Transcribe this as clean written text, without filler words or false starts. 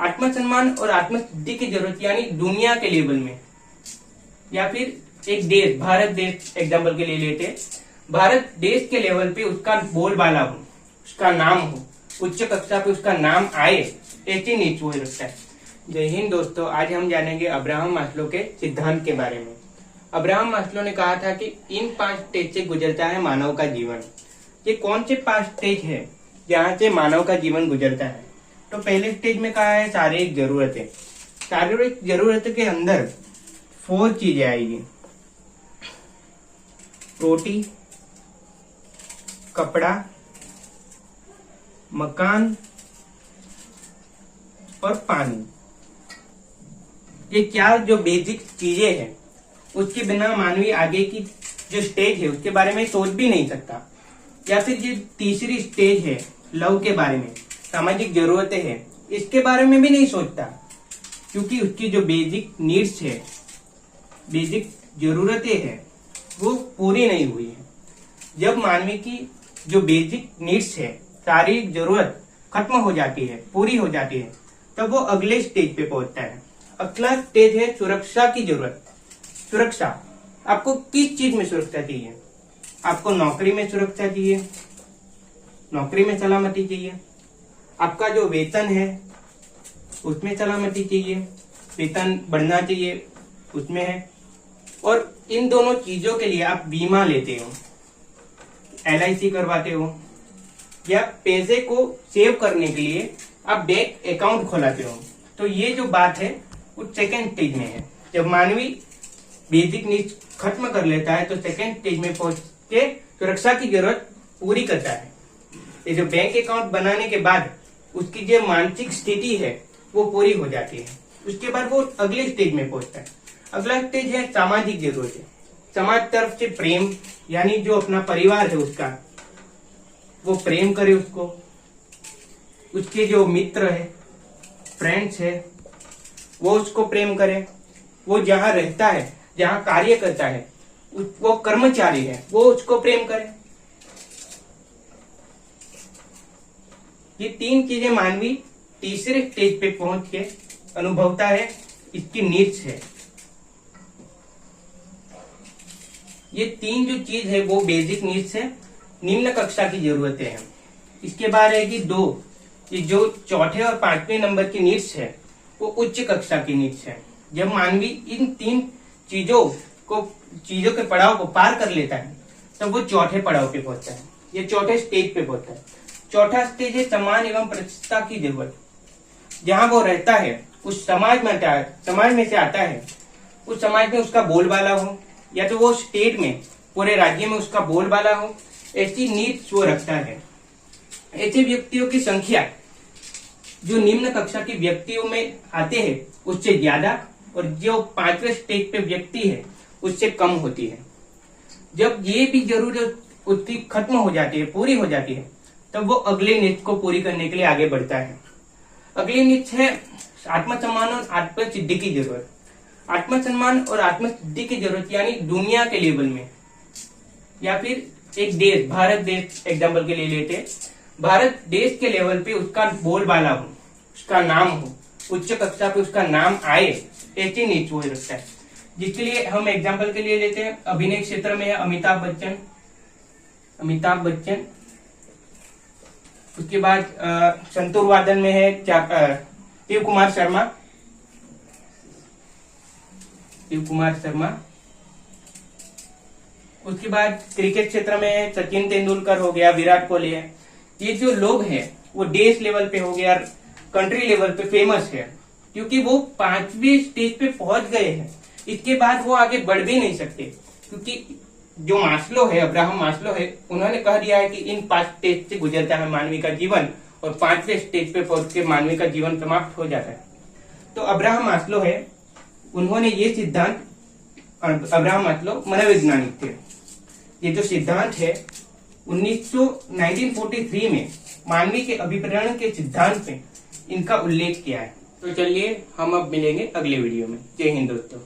आत्मसम्मान और आत्मसिद्धि की जरूरत यानी दुनिया के लेवल में, या फिर एक देश भारत देश एग्जाम्पल के लिए लेते हैं, भारत देश के लेवल पे उसका बोलबाला हो, उसका नाम हो, उच्च कक्षा पे उसका नाम आए, ऐसी नीच वो रखता है। जय हिंद दोस्तों, आज हम जानेंगे अब्राहम मास्लो के सिद्धांत के बारे में। अब्राहम मास्लो ने कहा था कि इन 5 स्टेज से गुजरता है मानव का जीवन। ये कौन से 5 स्टेज है जहाँ से मानव का जीवन गुजरता है? तो पहले स्टेज में कहा है शारीरिक जरूरतें। शारीरिक जरूरत के अंदर 4 चीजें आएगी: रोटी, कपड़ा, मकान और पानी। ये 4 जो बेसिक चीजें हैं, उसके बिना मानवीय आगे की जो स्टेज है उसके बारे में सोच भी नहीं सकता। या फिर ये तीसरी स्टेज है लव के बारे में, सामाजिक जरूरतें हैं, इसके बारे में भी नहीं सोचता, क्योंकि उसकी जो बेसिक नीड्स है, बेसिक जरूरतें हैं, वो पूरी नहीं हुई है। जब मानवी की जो बेसिक नीड्स है, शारीरिक जरूरत खत्म हो जाती है, पूरी हो जाती है, तब वो अगले स्टेज पे पहुंचता है। अगला स्टेज है सुरक्षा की जरूरत। सुरक्षा, आपको किस चीज में सुरक्षा चाहिए? आपको नौकरी में सुरक्षा चाहिए, नौकरी में सलामती चाहिए। आपका जो वेतन है उसमें सलामती चाहिए, वेतन बढ़ना चाहिए उसमें है। और इन दोनों चीजों के लिए आप बीमा लेते हो, LIC करवाते हो, या पैसे को सेव करने के लिए आप बैंक अकाउंट खोलाते हो। तो ये जो बात है वो सेकेंड स्टेज में है। जब मानवी बेसिक नीड्स खत्म कर लेता है तो सेकेंड स्टेज में पहुंच के सुरक्षा की जरूरत पूरी करता है। ये जो बैंक अकाउंट बनाने के बाद उसकी जो मानसिक स्थिति है वो पूरी हो जाती है। उसके बाद वो अगले स्टेज में पहुंचता है। अगला स्टेज है सामाजिक जरूरतें। समाज तरफ से प्रेम, यानी जो अपना परिवार है उसका, वो प्रेम करे उसको, उसके जो मित्र है, फ्रेंड्स है, वो उसको प्रेम करे, वो जहाँ रहता है, जहाँ कार्य करता है, वो कर्मचारी है, वो उसको प्रेम करे। ये 3 चीजें मानवी तीसरे स्टेज पे पहुंच के अनुभवता है, इसकी नीड्स है। ये 3 जो चीज है वो बेसिक नीड्स है, निम्न कक्षा की जरूरतें हैं। इसके बाद है कि 2, ये जो चौथे और 5वें नंबर की नीड्स है वो उच्च कक्षा की नीड्स है। जब मानवी इन 3 चीजों के पड़ाव को पार कर लेता है तब वो चौथे पड़ाव पे पहुंचता है, ये चौथे स्टेज पे पहुंचता है। चौथा स्टेज है सम्मान एवं प्रतिष्ठा की जरूरत। जहाँ वो रहता है उस समाज में से आता है, उस समाज में उसका बोलबाला हो, या तो वो स्टेट में, पूरे राज्य में उसका बोलबाला हो, ऐसी नीड्स वो रखता है। ऐसे व्यक्तियों की संख्या जो निम्न कक्षा के व्यक्तियों में आते हैं उससे ज्यादा, और जो 5वें स्टेज पे व्यक्ति है उससे कम होती है। जब ये भी जरूरत उसकी खत्म हो जाती है, पूरी हो जाती है, तब वो अगले नीड्स को पूरी करने के लिए आगे बढ़ता है। अगली नीड्स है आत्मसम्मान और आत्मसिद्धि की जरूरत। आत्मसम्मान और आत्मसिद्धि की जरूरत यानी दुनिया के लेवल में, या फिर एक देश भारत देश एग्जाम्पल के लिए लेते हैं, भारत देश के लेवल पे उसका बोलबाला हो, उसका नाम हो, उच्च कक्षा पे उसका नाम आए, ऐसी नीच वो रखता है। जिसके लिए हम एग्जाम्पल के लिए लेते हैं, अभिनय क्षेत्र में है अमिताभ बच्चन। उसके बाद संतूर वादन में है शिव कुमार शर्मा। उसके बाद क्रिकेट क्षेत्र में सचिन तेंदुलकर हो गया, विराट कोहली है। ये जो लोग हैं वो देश लेवल पे हो गया, कंट्री लेवल पे फेमस है, क्योंकि वो 5वीं स्टेज पे पहुंच गए हैं। इसके बाद वो आगे बढ़ भी नहीं सकते, क्योंकि जो मास्लो है, अब्राहम मास्लो है, उन्होंने कह दिया है कि इन 5 स्टेज से गुजरता है मानवी का जीवन, और 5वें स्टेज पे पहुंच के मानवी का जीवन समाप्त हो जाता है। तो अब्राहम मास्लो है, उन्होंने ये सिद्धांत, अब्राहम मास्लो मनोवैज्ञानिक थे, ये जो सिद्धांत है 1943 में मानवी के अभिप्रेरण के सिद्धांत में इनका उल्लेख किया है। तो चलिए हम अब मिलेंगे अगले वीडियो में। जय हिंद दोस्तों।